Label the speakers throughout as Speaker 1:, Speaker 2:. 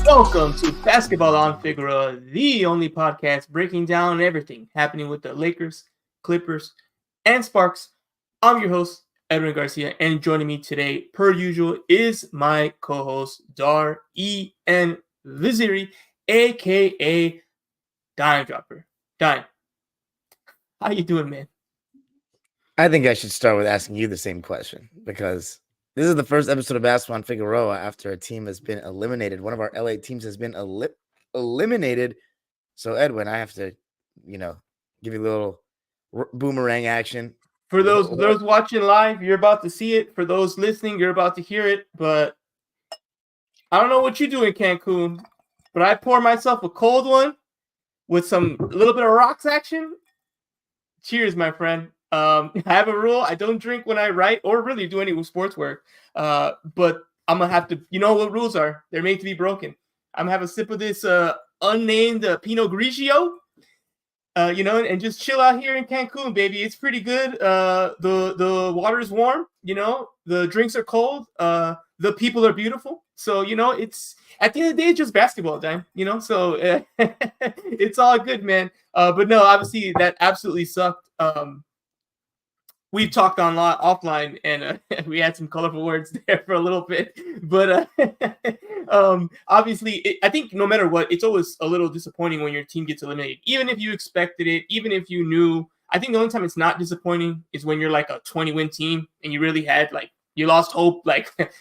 Speaker 1: Welcome to Basketball on Figueroa, the only podcast breaking down everything happening with the Lakers, Clippers, and Sparks. I'm your host, Edwin Garcia, and joining me today, per usual, is my co-host, Dar E.N. Viziri, a.k.a. Dime Dropper. Dime, how you doing, man?
Speaker 2: I think I should start with asking you the same question because this is the first episode of Basketball on Figueroa after a team has been eliminated. One of our LA teams has been eliminated. So, Edwin, I have to, give you a little boomerang action.
Speaker 1: For those watching live, you're about to see it. For those listening, you're about to hear it. But I don't know what you do in Cancun, but I pour myself a cold one with a little bit of rocks action. Cheers, my friend. I have a rule. I don't drink when I write or really do any sports work. But I'm going to have to, you know what rules are. They're made to be broken. I'm going to have a sip of this unnamed Pinot Grigio, and just chill out here in Cancun, baby. It's pretty good. The water is warm, the drinks are cold. The people are beautiful. So, it's at the end of the day, it's just basketball time, so it's all good, man. But no, obviously that absolutely sucked. We've talked offline, and we had some colorful words there for a little bit. But obviously, I think no matter what, it's always a little disappointing when your team gets eliminated. Even if you expected it, even if you knew. I think the only time it's not disappointing is when you're like a 20-win team and you really had you lost hope,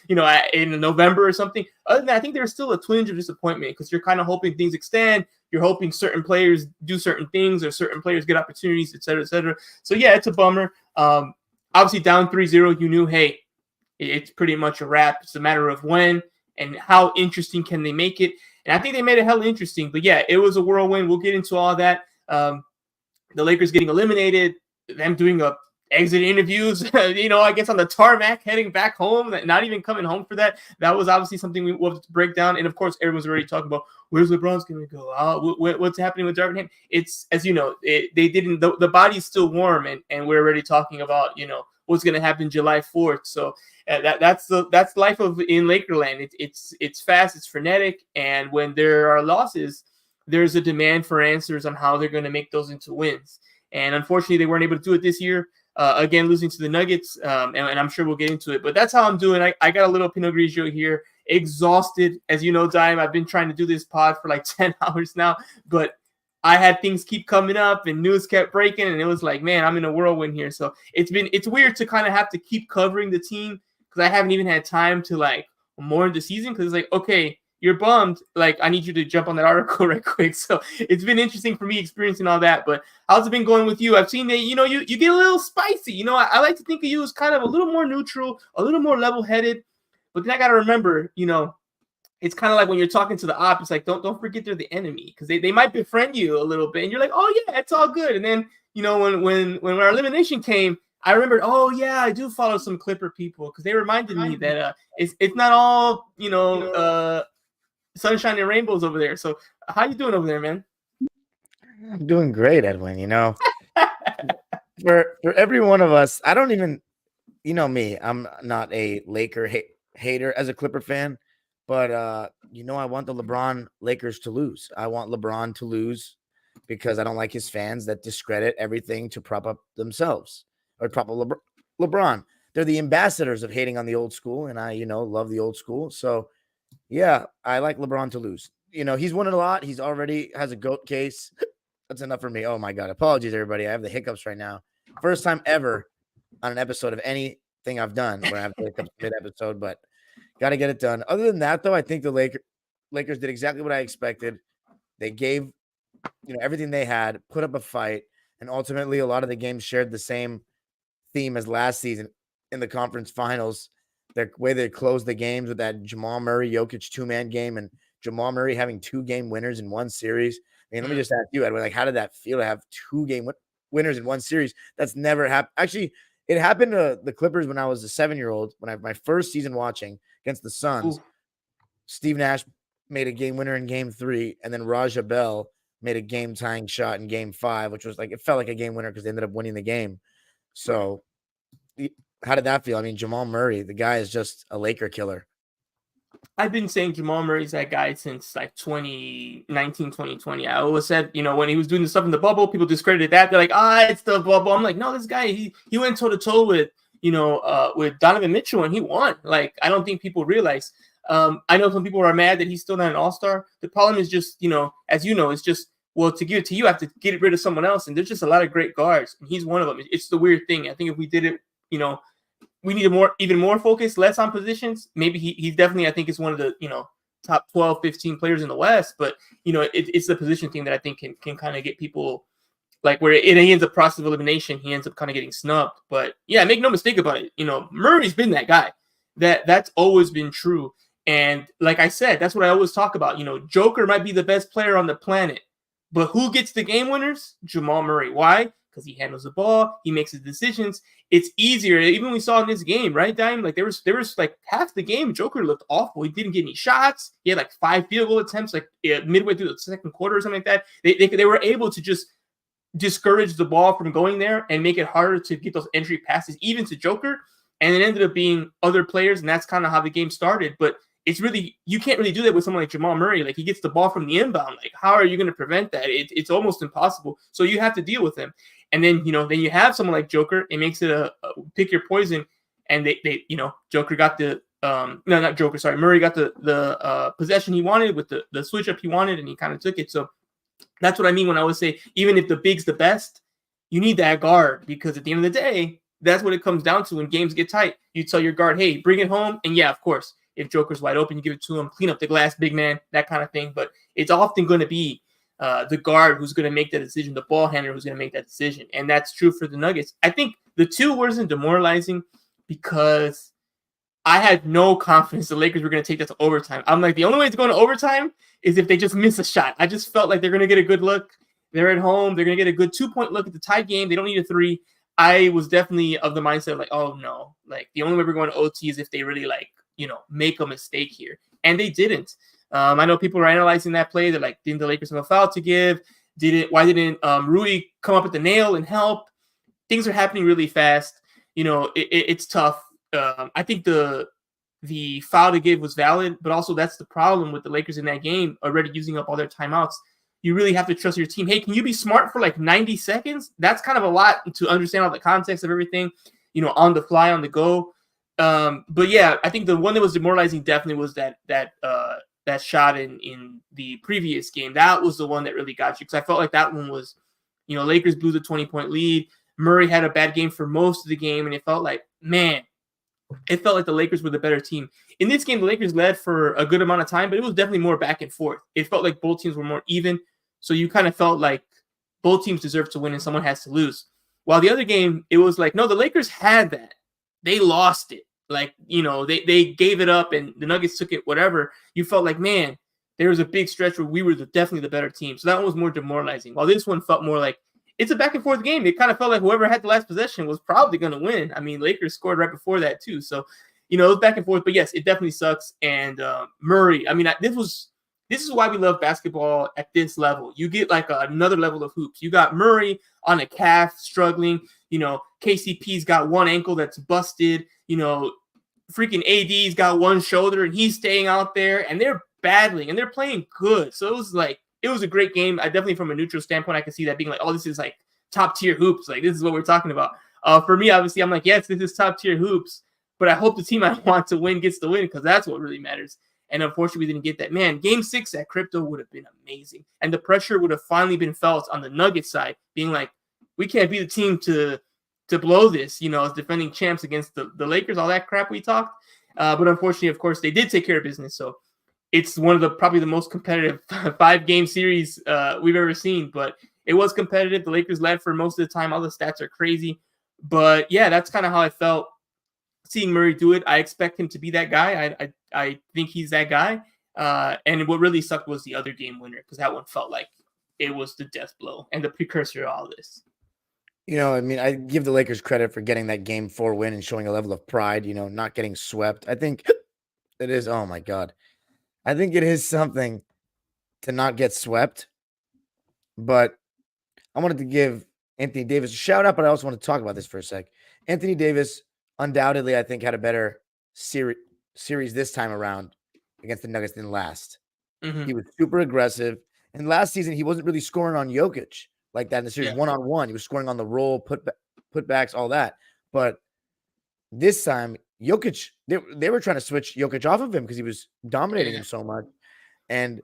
Speaker 1: in November or something. Other than that, I think there's still a twinge of disappointment because you're kind of hoping things extend. You're hoping certain players do certain things or certain players get opportunities, et cetera, et cetera. So, yeah, it's a bummer. Obviously, down 3-0, you knew, hey, it's pretty much a wrap. It's a matter of when and how interesting can they make it. And I think they made it hella interesting. But, yeah, it was a whirlwind. We'll get into all that. The Lakers getting eliminated, them doing exit interviews, I guess on the tarmac heading back home, not even coming home for that. That was obviously something we wanted to break down. And of course, everyone's already talking about where's LeBron's going to go? What's happening with Darvin Ham? It's, as you know, they didn't, the body's still warm, and we're already talking about, what's going to happen July 4th. So that's life in Lakerland. It's fast, it's frenetic. And when there are losses, there's a demand for answers on how they're going to make those into wins. And unfortunately, they weren't able to do it this year. Again, losing to the Nuggets, and I'm sure we'll get into it. But that's how I'm doing. I got a little Pinot Grigio here. Exhausted. As you know, Dime, I've been trying to do this pod for 10 hours now. But I had things keep coming up and news kept breaking. And it was like, man, I'm in a whirlwind here. So it's weird to kind of have to keep covering the team because I haven't even had time to mourn the season because it's like, okay, you're bummed. I need you to jump on that article right quick. So it's been interesting for me experiencing all that. But how's it been going with you? I've seen that, you get a little spicy. I like to think of you as kind of a little more neutral, a little more level-headed. But then I got to remember, it's kind of like when you're talking to the op, it's like, don't forget they're the enemy because they might befriend you a little bit. And you're like, oh, yeah, it's all good. And then, when our elimination came, I remembered, oh, yeah, I do follow some Clipper people because they reminded me that it's not all, sunshine and rainbows over there. So how you doing over there, man?
Speaker 2: I'm doing great, Edwin. For every one of us, I don't even, me, I'm not a Laker hater as a Clipper fan, but I want the LeBron Lakers to lose. I want LeBron to lose because I don't like his fans that discredit everything to prop up themselves or prop up LeBron. They're the ambassadors of hating on the old school, and I, love the old school. So yeah, I like LeBron to lose. He's won it a lot. He's already has a GOAT case. That's enough for me. Oh, my God. Apologies, everybody. I have the hiccups right now. First time ever on an episode of anything I've done where I have the hiccups mid-episode, but got to get it done. Other than that, though, I think the Lakers did exactly what I expected. They gave, everything they had, put up a fight, and ultimately a lot of the games shared the same theme as last season in the conference finals. The way they closed the games with that Jamal Murray Jokic 2-man game and Jamal Murray having 2-game winners in one series. I mean, let me just ask you, Edwin, how did that feel to have 2-game winners in one series? That's never happened. Actually, it happened to the Clippers when I was a 7-year-old, when my first season watching against the Suns. Ooh. Steve Nash made a game winner in game 3, and then Raja Bell made a game-tying shot in game 5, which was it felt like a game winner because they ended up winning the game. So how did that feel? I mean, Jamal Murray, the guy is just a Laker killer.
Speaker 1: I've been saying Jamal Murray's that guy since like 2019, 2020. I always said, when he was doing the stuff in the bubble, people discredited that. They're like, it's the bubble. I'm like, no, this guy, he went toe to toe with Donovan Mitchell and he won. Like, I don't think people realize. I know some people are mad that he's still not an all-star. The problem is just, as you know, it's just, well, to give it to you, I have to get rid of someone else. And there's just a lot of great guards. And he's one of them. It's the weird thing. I think if we did it, we need even more focus, less on positions. Maybe he's definitely, I think, is one of the top 12, 15 players in the West. But it's the position thing that I think can kind of get people like where it ends up process of elimination. He ends up kind of getting snubbed. But yeah, make no mistake about it. Murray's been that guy. That's always been true. And like I said, that's what I always talk about. Joker might be the best player on the planet, but who gets the game winners? Jamal Murray. Why? Because he handles the ball, he makes his decisions. It's easier. Even we saw in this game, right, Dime? Like there was like half the game, Joker looked awful. He didn't get any shots. He had like 5 field goal attempts, like midway through the second quarter or something like that. They were able to just discourage the ball from going there and make it harder to get those entry passes, even to Joker. And it ended up being other players, and that's kind of how the game started. But it's really, you can't really do that with someone like Jamal Murray. Like he gets the ball from the inbound. Like how are you going to prevent that? It's almost impossible. So you have to deal with him. And then, then you have someone like Joker. It makes it a pick your poison. And they Joker got the, no, not Joker, sorry. Murray got the possession he wanted with the switch up he wanted, and he kind of took it. So that's what I mean when I always say, even if the big's the best, you need that guard, because at the end of the day, that's what it comes down to when games get tight. You tell your guard, hey, bring it home. And yeah, of course, if Joker's wide open, you give it to him, clean up the glass, big man, that kind of thing. But it's often going to be the guard who's going to make that decision, the ball handler who's going to make that decision. And that's true for the Nuggets. I think the two wasn't demoralizing because I had no confidence the Lakers were going to take that to overtime. I'm like, the only way to go to overtime is if they just miss a shot. I just felt like they're going to get a good look. They're at home. They're going to get a good 2-point look at the tie game. They don't need a 3. I was definitely of the mindset of like, oh no, like the only way we're going to OT is if they really make a mistake here. And they didn't. I know people are analyzing that play. They're like, didn't the Lakers have a foul to give? Why didn't Rui come up at the nail and help? Things are happening really fast. It's tough. I think the foul to give was valid, but also that's the problem with the Lakers in that game, already using up all their timeouts. You really have to trust your team. Hey, can you be smart for like 90 seconds? That's kind of a lot to understand all the context of everything, on the fly, on the go. But yeah, I think the one that was demoralizing definitely was that shot in the previous game. That was the one that really got you, because I felt like that one was, Lakers blew the 20-point lead. Murray had a bad game for most of the game, and it felt like the Lakers were the better team. In this game, the Lakers led for a good amount of time, but it was definitely more back and forth. It felt like both teams were more even, so you kind of felt like both teams deserve to win and someone has to lose. While the other game, it was like, no, the Lakers had that. They lost it. Like, they gave it up and the Nuggets took it, whatever. You felt like, man, there was a big stretch where we were definitely the better team. So that one was more demoralizing. While this one felt more like it's a back and forth game. It kind of felt like whoever had the last possession was probably going to win. I mean, Lakers scored right before that too. So, it was back and forth. But yes, it definitely sucks. And Murray, I mean, this is why we love basketball at this level. You get like another level of hoops. You got Murray on a calf struggling. KCP's got one ankle that's busted. Freaking AD's got one shoulder and he's staying out there, and they're battling and they're playing good. So it was a great game. I definitely, from a neutral standpoint, I can see that being like, oh, this is like top tier hoops. Like, this is what we're talking about. For me, obviously, I'm like, yes, this is top tier hoops, but I hope the team I want to win gets the win, because that's what really matters. And unfortunately, we didn't get that. Man, game 6 at Crypto would have been amazing. And the pressure would have finally been felt on the Nuggets side, being like, we can't be the team to blow this, as defending champs against the Lakers, all that crap we talked. But unfortunately, of course, they did take care of business. So it's one of probably the most competitive 5-game series we've ever seen. But it was competitive. The Lakers led for most of the time. All the stats are crazy. But yeah, that's kind of how I felt seeing Murray do it. I expect him to be that guy. I think he's that guy. And what really sucked was the other game winner, because that one felt like it was the death blow and the precursor to all this.
Speaker 2: I mean, I give the Lakers credit for getting that game 4 win and showing a level of pride, not getting swept. I think it is, oh my God. I think it is something to not get swept. But I wanted to give Anthony Davis a shout out, but I also want to talk about this for a sec. Anthony Davis, undoubtedly, I think, had a better series this time around against the Nuggets didn't last.
Speaker 1: Mm-hmm.
Speaker 2: He was super aggressive. And last season, he wasn't really scoring on Jokic like that in the series one-on-one. He was scoring on the roll, putbacks, all that. But this time, Jokic, they were trying to switch Jokic off of him because he was dominating him so much. And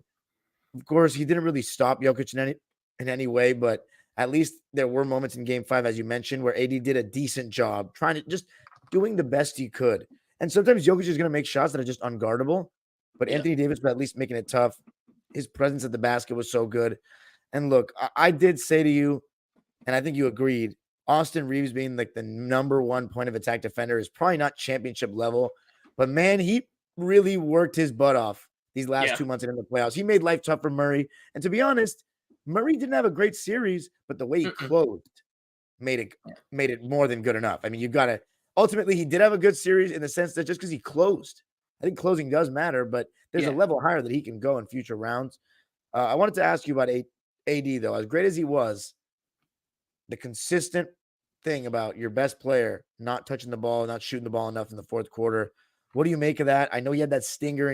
Speaker 2: of course, he didn't really stop Jokic in any way, but at least there were moments in Game 5, as you mentioned, where AD did a decent job trying to just doing the best he could. And sometimes Jokic is going to make shots that are just unguardable, but Anthony Davis was at least making it tough. His presence at the basket was so good. And look, I did say to you, and I think you agreed, Austin Reeves being like the number one point of attack defender is probably not championship level, but man, he really worked his butt off these last 2 months in the playoffs. He made life tough for Murray. And to be honest, Murray didn't have a great series, but the way he closed made it more than good enough. I mean, you've got to ultimately, he did have a good series in the sense that just because he closed, I think closing does matter, but there's a level higher that he can go in future rounds. I wanted to ask you about AD, though. As great as he was, the consistent thing about your best player not touching the ball, not shooting the ball enough in the fourth quarter. What do you make of that? I know he had that stinger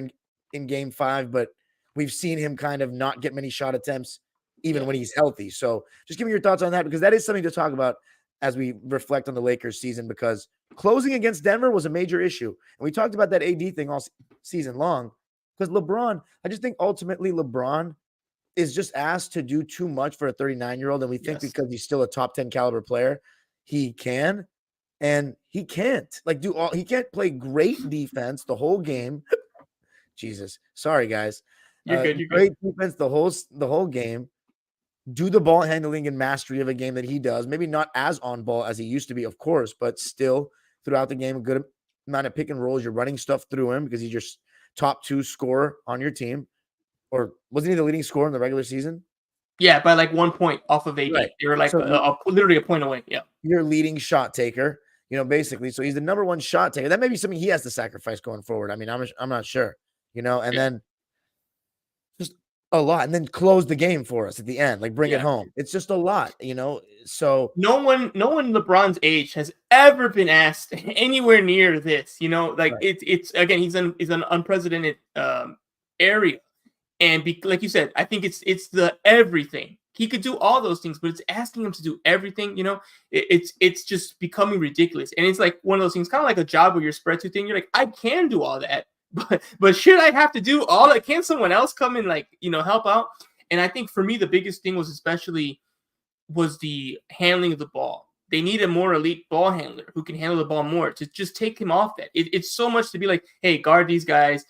Speaker 2: in Game 5, but we've seen him kind of not get many shot attempts even when he's healthy. So just give me your thoughts on that, because that is something to talk about as we reflect on the Lakers season, because closing against Denver was a major issue. And we talked about that AD thing all season long, because LeBron, I just think ultimately LeBron is just asked to do too much for a 39-year-old. And we think because he's still a top 10 caliber player, he can, and he can't he can't play great defense the whole game. Jesus. Sorry, guys.
Speaker 1: You're good. You're
Speaker 2: great
Speaker 1: good.
Speaker 2: defense the whole game. Do the ball handling and mastery of a game that he does. Maybe not as on ball as he used to be, of course, but still throughout the game, a good amount of pick and rolls. You're running stuff through him because he's your top 2 scorer on your team. Or wasn't he the leading scorer in the regular season?
Speaker 1: Yeah, by like 1 point off of AD.
Speaker 2: Right.
Speaker 1: They were like literally a point away. Yeah.
Speaker 2: Your leading shot taker, basically. So he's the number one shot taker. That may be something he has to sacrifice going forward. I mean, I'm not sure, and then just a lot, and then close the game for us at the end, like bring it home. It's just a lot, so
Speaker 1: no one LeBron's age has ever been asked anywhere near this, it's again, he's an unprecedented area. And like you said, I think it's the everything. He could do all those things, but it's asking him to do everything. It's just becoming ridiculous. And it's like one of those things, kind of like a job where you're spread too thin. You're like, I can do all that, but should I have to do all that? Can someone else come and help out? And I think for me, the biggest thing was the handling of the ball. They need a more elite ball handler who can handle the ball more to just take him off that. It's so much to be like, hey, guard these guys.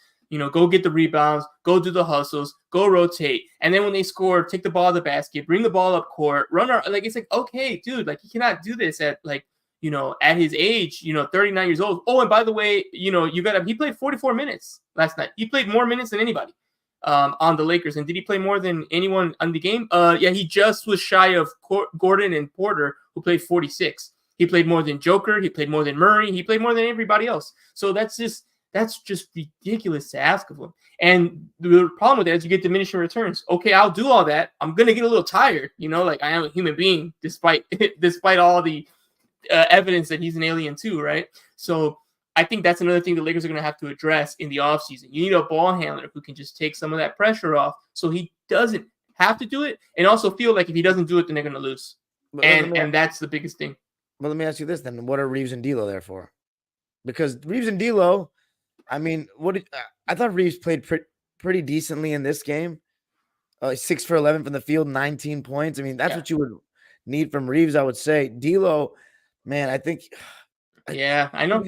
Speaker 1: Go get the rebounds, go do the hustles, go rotate. And then when they score, take the ball to the basket, bring the ball up court, run our, it's like, okay, dude, he cannot do this at at his age, 39 years old. Oh, and by the way, he played 44 minutes last night. He played more minutes than anybody on the Lakers. And did he play more than anyone on the game? Yeah, he just was shy of Gordon and Porter, who played 46. He played more than Joker. He played more than Murray. He played more than everybody else. So that's just ridiculous to ask of him. And the problem with that is you get diminishing returns. Okay, I'll do all that. I'm going to get a little tired, I am a human being despite all the evidence that he's an alien too, right? So I think that's another thing the Lakers are going to have to address in the offseason. You need a ball handler who can just take some of that pressure off so he doesn't have to do it, and also feel like if he doesn't do it, then they're going to lose. And that's the biggest thing.
Speaker 2: Well, let me ask you this then. What are Reeves and D'Lo there for? Because Reeves and D'Lo, I mean, I thought Reeves played pretty decently in this game. 6 for 11 from the field, 19 points. I mean, that's what you would need from Reeves, I would say. D'Lo, man, I think.
Speaker 1: Yeah, I know.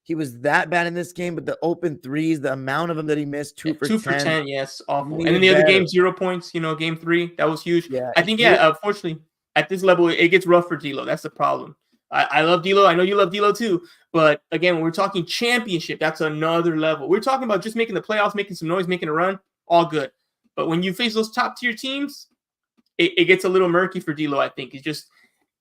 Speaker 2: He was that bad in this game, but the open threes, the amount of them that he missed, 2 for 10.
Speaker 1: Yes, awful. And then the other game, 0 points, game 3, that was huge.
Speaker 2: Yeah,
Speaker 1: I think, unfortunately, at this level, it gets rough for D'Lo. That's the problem. I love D'Lo. I know you love D'Lo too. But again, when we're talking championship, that's another level. We're talking about just making the playoffs, making some noise, making a run, all good. But when you face those top tier teams, it gets a little murky for D'Lo, I think. It's just,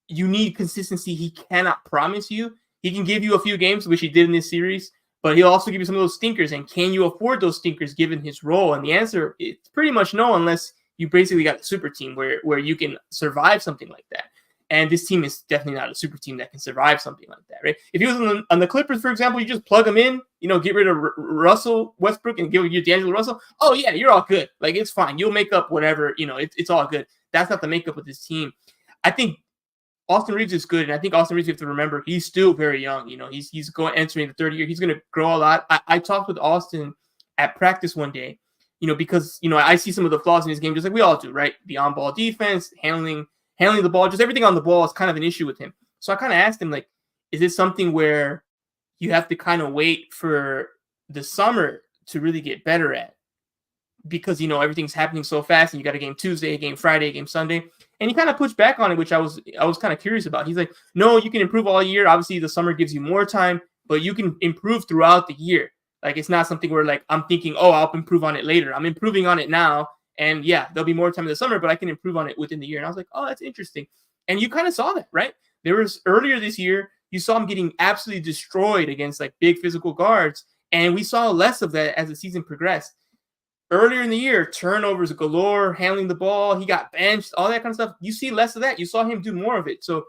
Speaker 1: you need consistency. He cannot promise you. He can give you a few games, which he did in this series, but he'll also give you some of those stinkers. And can you afford those stinkers given his role? And the answer is pretty much no, unless you basically got a super team where you can survive something like that. And this team is definitely not a super team that can survive something like that, right? If he was on the Clippers, for example, you just plug him in, get rid of Russell Westbrook and give you D'Angelo Russell. Oh, yeah, you're all good. Like, it's fine. You'll make up whatever. It's all good. That's not the makeup of this team. I think Austin Reeves is good, and I think Austin Reeves, you have to remember, he's still very young. He's entering the third year. He's going to grow a lot. I talked with Austin at practice one day, because I see some of the flaws in his game, just like we all do, right? The on-ball defense, handling the ball, just everything on the ball is kind of an issue with him. So I kind of asked him, like, is this something where you have to kind of wait for the summer to really get better at? Because, everything's happening so fast and you got a game Tuesday, a game Friday, a game Sunday. And he kind of pushed back on it, which I was kind of curious about. He's like, no, you can improve all year. Obviously, the summer gives you more time, but you can improve throughout the year. Like, it's not something where, like, I'm thinking, oh, I'll improve on it later. I'm improving on it now. And yeah, there'll be more time in the summer, but I can improve on it within the year. And I was like, oh, that's interesting. And you kind of saw that, right? There was earlier this year, you saw him getting absolutely destroyed against like big physical guards. And we saw less of that as the season progressed. Earlier in the year, turnovers galore, handling the ball, he got benched, all that kind of stuff. You see less of that. You saw him do more of it. So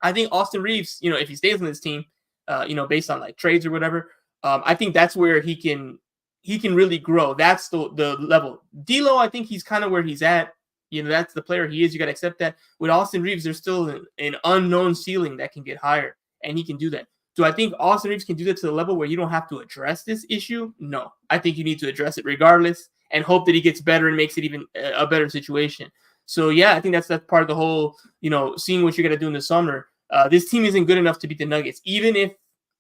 Speaker 1: I think Austin Reeves, if he stays on this team, based on like trades or whatever, I think that's where he can really grow. That's the level. D'Lo, I think he's kind of where he's at. That's the player he is. You got to accept that. With Austin Reeves, there's still an unknown ceiling that can get higher, and he can do that. Do I think Austin Reeves can do that to the level where you don't have to address this issue? No. I think you need to address it regardless and hope that he gets better and makes it even a better situation. So, yeah, I think that's part of the whole, seeing what you got to do in the summer. This team isn't good enough to beat the Nuggets. Even if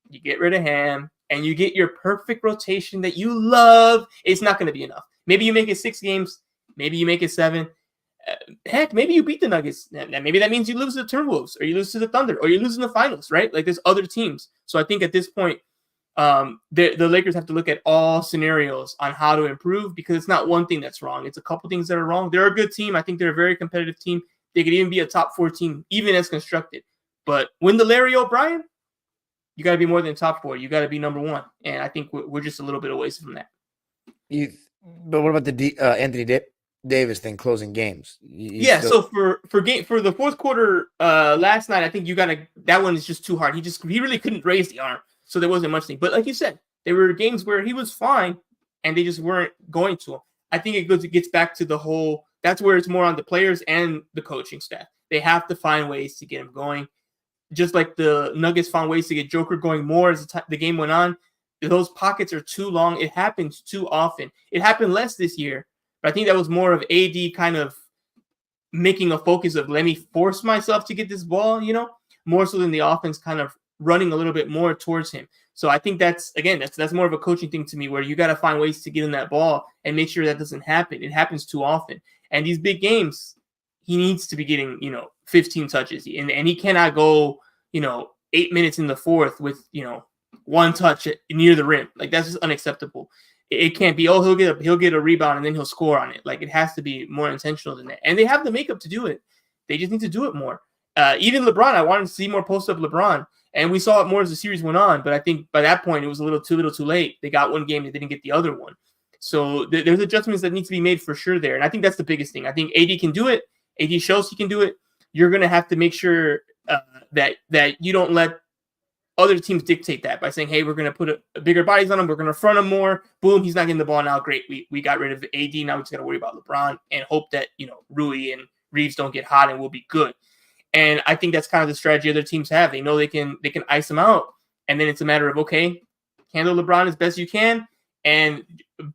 Speaker 1: you get rid of Ham and you get your perfect rotation that you love, it's not going to be enough. Maybe you make it 6 games. Maybe you make it 7. Heck, maybe you beat the Nuggets. Maybe that means you lose to the Timberwolves, or you lose to the Thunder, or you lose in the finals, right? Like, there's other teams. So I think at this point, the Lakers have to look at all scenarios on how to improve, because it's not one thing that's wrong. It's a couple things that are wrong. They're a good team. I think they're a very competitive team. They could even be a top 4 team, even as constructed. But when the Larry O'Brien, you got to be more than top 4. You got to be number 1. And I think we're just a little bit away from that.
Speaker 2: But what about the Anthony Davis thing, closing games?
Speaker 1: So for the fourth quarter last night, I think that one is just too hard. He really couldn't raise the arm, so there wasn't much thing. But like you said, there were games where he was fine and they just weren't going to him. I think it gets back to the whole, that's where it's more on the players and the coaching staff. They have to find ways to get him going. Just like the Nuggets found ways to get Joker going more as the game went on. Those pockets are too long. It happens too often. It happened less this year. I think that was more of AD kind of making a focus of, let me force myself to get this ball, more so than the offense kind of running a little bit more towards him. So I think that's more of a coaching thing to me, where you got to find ways to get in that ball and make sure that doesn't happen. It happens too often. And these big games, he needs to be getting, 15 touches. And he cannot go, 8 minutes in the fourth with, 1 touch near the rim. Like, that's just unacceptable. It can't be, he'll get a rebound and then he'll score on it. Like, it has to be more intentional than that. And they have the makeup to do it. They just need to do it more. Even LeBron, I wanted to see more post-up LeBron. And we saw it more as the series went on. But I think by that point, it was a little too late. They got one game, they didn't get the other one. So there's adjustments that need to be made for sure there. And I think that's the biggest thing. I think AD can do it. AD shows he can do it. You're going to have to make sure that you don't let other teams dictate that by saying, hey, we're going to put a bigger bodies on him. We're going to front him more. Boom, he's not getting the ball now. Great. We got rid of AD. Now we just got to worry about LeBron and hope that, Rui and Reeves don't get hot and we'll be good. And I think that's kind of the strategy other teams have. They know they can ice him out. And then it's a matter of, okay, handle LeBron as best you can and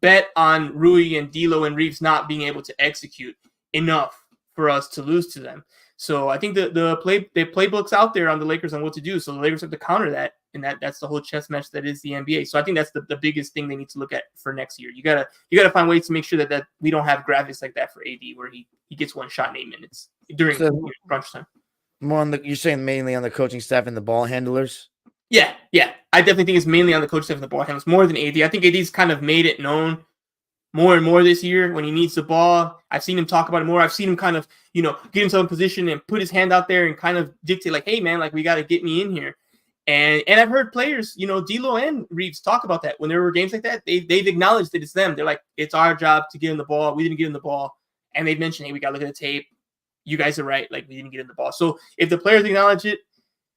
Speaker 1: bet on Rui and D'Lo and Reeves not being able to execute enough for us to lose to them. So I think the playbook's out there on the Lakers on what to do. So the Lakers have to counter that, and that's the whole chess match that is the NBA. So I think that's the biggest thing they need to look at for next year. You gotta find ways to make sure that we don't have graphics like that for AD, where he gets one shot in 8 minutes during crunch time.
Speaker 2: More on you're saying mainly on the coaching staff and the ball handlers?
Speaker 1: Yeah. I definitely think it's mainly on the coaching staff and the ball handlers more than AD. I think AD's kind of made it known more and more this year when he needs the ball. I've seen him talk about it more. I've seen him kind of, get himself in position and put his hand out there and kind of dictate, like, hey, man, like, we got to get me in here. And I've heard players, D'Lo and Reeves talk about that. When there were games like that, they've acknowledged that it's them. They're like, it's our job to get him the ball. We didn't get him the ball. And they've mentioned, hey, we got to look at the tape. you guys are right. Like, we didn't get him the ball. So if the players acknowledge it,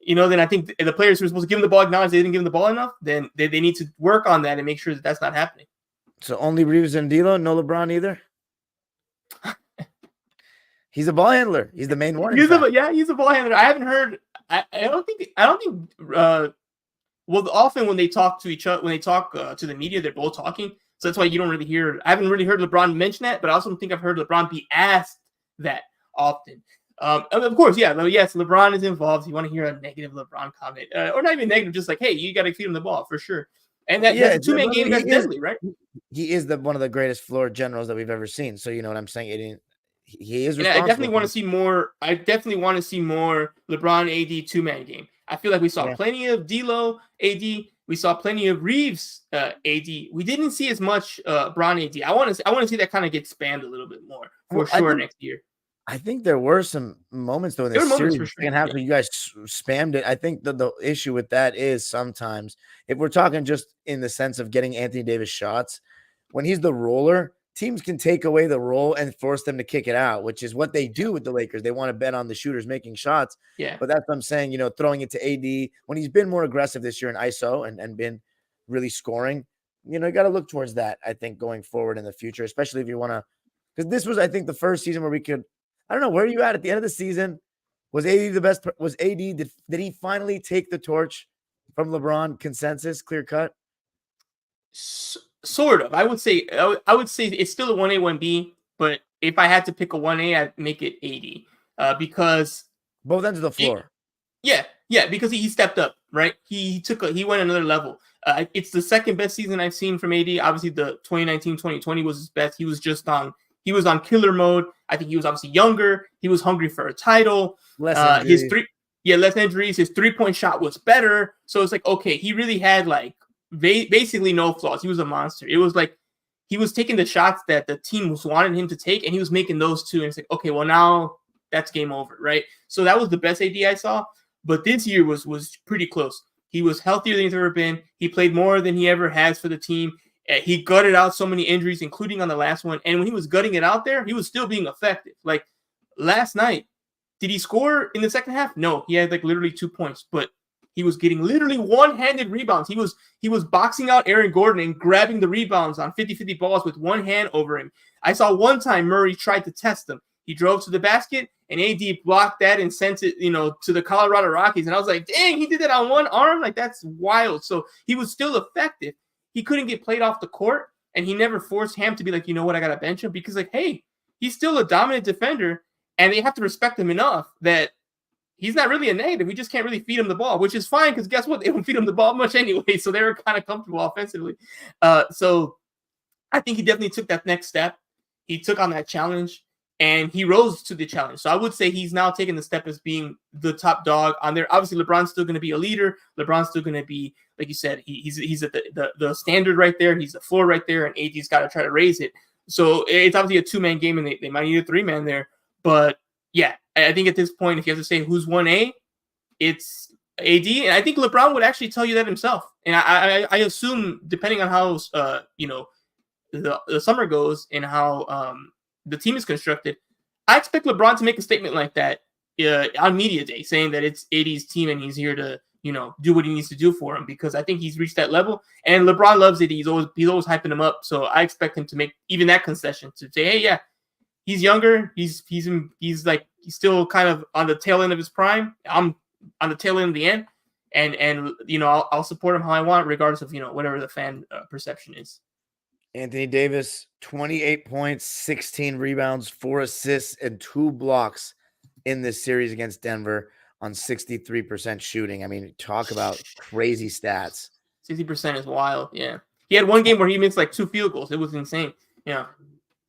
Speaker 1: then I think the players who are supposed to give him the ball acknowledge they didn't give him the ball enough, then they need to work on that and make sure that that's not happening.
Speaker 2: So only Reeves and D'Lo, no LeBron either? He's a ball handler. He's the main one.
Speaker 1: He's a ball handler. I haven't heard. I don't think. Well, often when they talk to each other, when they talk to the media, they're both talking. So that's why you don't really hear. I haven't really heard LeBron mention that, but I also don't think I've heard LeBron be asked that often. Of course, yes, LeBron is involved. You want to hear a negative LeBron comment, or not even negative, just like, hey, you got to feed him the ball for sure. And that's a two-man game. That's deadly, right?
Speaker 2: He is one of the greatest floor generals that we've ever seen. So you know what I'm saying? He is.
Speaker 1: I definitely want to see more. I definitely want to see more LeBron AD two-man game. I feel like we saw plenty of D'Lo AD. We saw plenty of Reeves AD. We didn't see as much Bron AD. I want to see that kind of get spammed a little bit more for sure next year.
Speaker 2: I think there were some moments though in this series, second half, where you guys spammed it. I think the issue with that is sometimes, if we're talking just in the sense of getting Anthony Davis shots, when he's the roller, teams can take away the roll and force them to kick it out, which is what they do with the Lakers. They want to bet on the shooters making shots.
Speaker 1: Yeah.
Speaker 2: But that's what I'm saying, throwing it to AD when he's been more aggressive this year in ISO and been really scoring, you got to look towards that, I think, going forward in the future, especially if you want to, because this was, I think, the first season where we could, I don't know, where are you at the end of the season? Was AD the best? Was AD, did he finally take the torch from LeBron? Consensus, clear cut?
Speaker 1: Sort of. I would say it's still a 1A, 1B, but if I had to pick a 1A, I'd make it AD because
Speaker 2: both ends of the floor.
Speaker 1: Because he stepped up, right? He went another level. It's the second best season I've seen from AD. Obviously, the 2019-2020 was his best. He was on killer mode. I think he was obviously younger. He was hungry for a title.
Speaker 2: Less
Speaker 1: injuries. His 3-point shot was better. So it's like, okay, he really had like basically no flaws. He was a monster. It was like he was taking the shots that the team was wanting him to take, and he was making those too. And it's like, okay, well, now that's game over, right? So that was the best AD I saw. But this year was pretty close. He was healthier than he's ever been. He played more than he ever has for the team. He gutted out so many injuries, including on the last one. And when he was gutting it out there, he was still being effective. Like last night, did he score in the second half? No, he had like literally 2 points, but he was getting literally one-handed rebounds. He was boxing out Aaron Gordon and grabbing the rebounds on 50-50 balls with one hand over him. I saw one time Murray tried to test him. He drove to the basket, and AD blocked that and sent it, to the Colorado Rockies. And I was like, dang, he did that on one arm? Like, that's wild. So he was still effective. He couldn't get played off the court, and he never forced Ham to be like, you know what, I got to bench him. Because, like, hey, he's still a dominant defender, and they have to respect him enough that he's not really a negative. We just can't really feed him the ball, which is fine because guess what? They don't feed him the ball much anyway, so they were kind of comfortable offensively. So I think he definitely took that next step. He took on that challenge, and he rose to the challenge. So I would say he's now taking the step as being the top dog on there. Obviously, LeBron's still going to be a leader. LeBron's still going to be, like you said, he's at the standard right there. He's the floor right there, and AD's got to try to raise it. So it's obviously a two-man game, and they might need a three-man there. But, yeah, I think at this point, if you have to say who's 1A, it's AD. And I think LeBron would actually tell you that himself. And I assume, depending on how, the summer goes and how the team is constructed, I expect LeBron to make a statement like that on media day, saying that it's AD's team and he's here to, do what he needs to do for him, because I think he's reached that level. And LeBron loves AD. He's always hyping him up. So I expect him to make even that concession to say, hey, yeah, he's younger. He's still kind of on the tail end of his prime. I'm on the tail end of the end, and I'll support him how I want, regardless of whatever the fan perception is.
Speaker 2: Anthony Davis, 28 points, 16 rebounds, 4 assists, and 2 blocks in this series against Denver on 63% shooting. I mean, talk about crazy stats.
Speaker 1: 60% is wild. Yeah. He had one game where he missed like 2 field goals. It was insane. Yeah.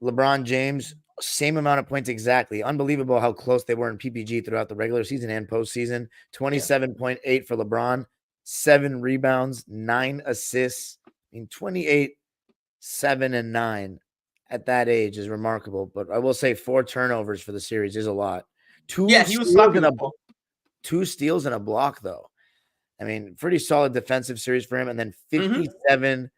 Speaker 2: LeBron James, same amount of points exactly. Unbelievable how close they were in PPG throughout the regular season and postseason. 27.8 for LeBron, 7 rebounds, 9 assists. I mean, 28, 7, and 9 at that age is remarkable. But I will say 4 turnovers for the series is a lot. 2 steals and a block, though. I mean, pretty solid defensive series for him. And then 57%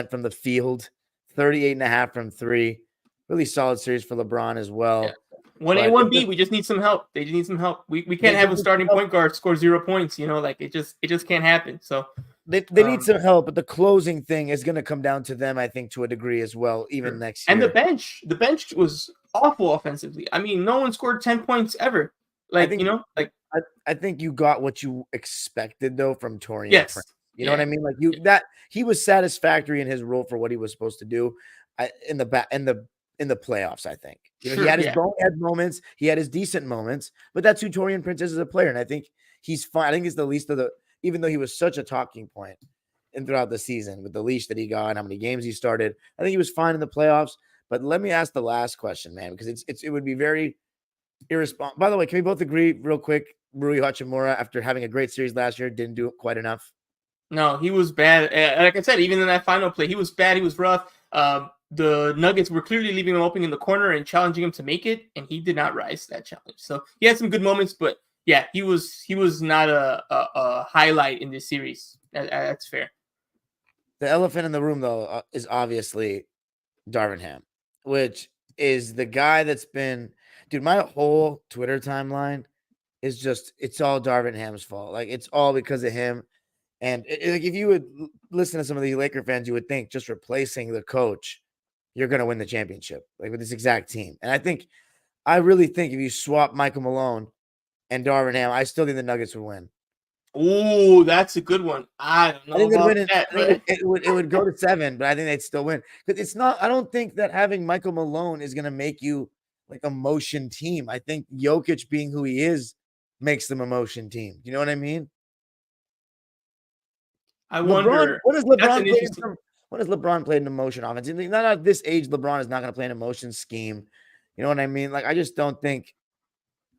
Speaker 2: from the field, 38.5 from 3. Really solid series for LeBron as well.
Speaker 1: 1A,
Speaker 2: But
Speaker 1: 1B, we just need some help. They just need some help. We can't have a starting point guard score 0 points. Like it just can't happen. So
Speaker 2: they need some help, but the closing thing is going to come down to them, I think, to a degree as well, even next year.
Speaker 1: And the bench was awful offensively. I mean, no one scored 10 points ever. I
Speaker 2: think you got what you expected though from Taurean
Speaker 1: yes.
Speaker 2: Prince. You know what I mean? Like that he was satisfactory in his role for what he was supposed to do in the playoffs, I think. He had his bonehead moments, he had his decent moments, but that's who Taurean Prince is as a player. And I think he's fine. I think he's the least of even though he was such a talking point throughout the season with the leash that he got and how many games he started. I think he was fine in the playoffs. But let me ask the last question, man, because it would be very irresponsible. By the way, can we both agree real quick? Rui Hachimura, after having a great series last year, didn't do quite enough.
Speaker 1: No, he was bad. Like I said, even in that final play, he was bad. He was rough. The Nuggets were clearly leaving him open in the corner and challenging him to make it, and he did not rise to that challenge. So he had some good moments, but yeah, he was not a highlight in this series. That's fair.
Speaker 2: The elephant in the room, though, is obviously Darvin Ham, which is the guy that's been, dude, my whole Twitter timeline is just, it's all Darvin Ham's fault. Like, it's all because of him. And like, if you would listen to some of the Laker fans, you would think just replacing the coach, you're going to win the championship, like with this exact team. And I really think if you swap Michael Malone and Darvin Ham, I still think the Nuggets would win.
Speaker 1: Ooh, that's a good one. I don't know about that. But
Speaker 2: it would go to 7, but I think they'd still win. Because it's not, I don't think that having Michael Malone is going to make you like a motion team. I think Jokic being who he is makes them a motion team. You know what I mean?
Speaker 1: I wonder.
Speaker 2: When has LeBron played an emotion offense? Not at this age, LeBron is not going to play an emotion scheme. You know what I mean? Like, I just don't think.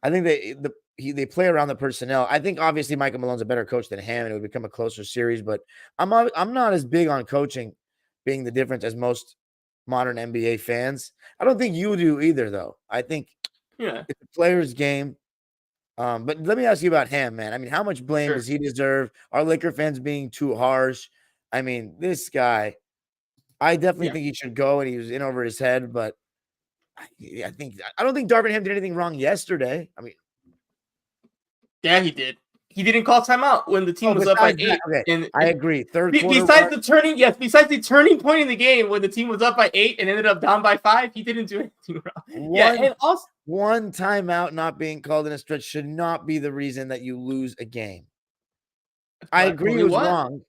Speaker 2: I think they play around the personnel. I think obviously Michael Malone's a better coach than Ham, and it would become a closer series. But I'm not as big on coaching being the difference as most modern NBA fans. I don't think you do either, though. I think it's a player's game. But let me ask you about Ham, man. I mean, how much blame does he deserve? Are Laker fans being too harsh? I mean, this guy, I definitely think he should go, and he was in over his head. But I don't think Darvin Ham did anything wrong yesterday. I mean,
Speaker 1: yeah, he did. He didn't call timeout when the team was up by 8.
Speaker 2: Okay. And I agree. Third quarter.
Speaker 1: Besides the turning point in the game when the team was up by 8 and ended up down by 5, he didn't do anything wrong. And also
Speaker 2: one timeout not being called in a stretch should not be the reason that you lose a game. I agree it was wrong.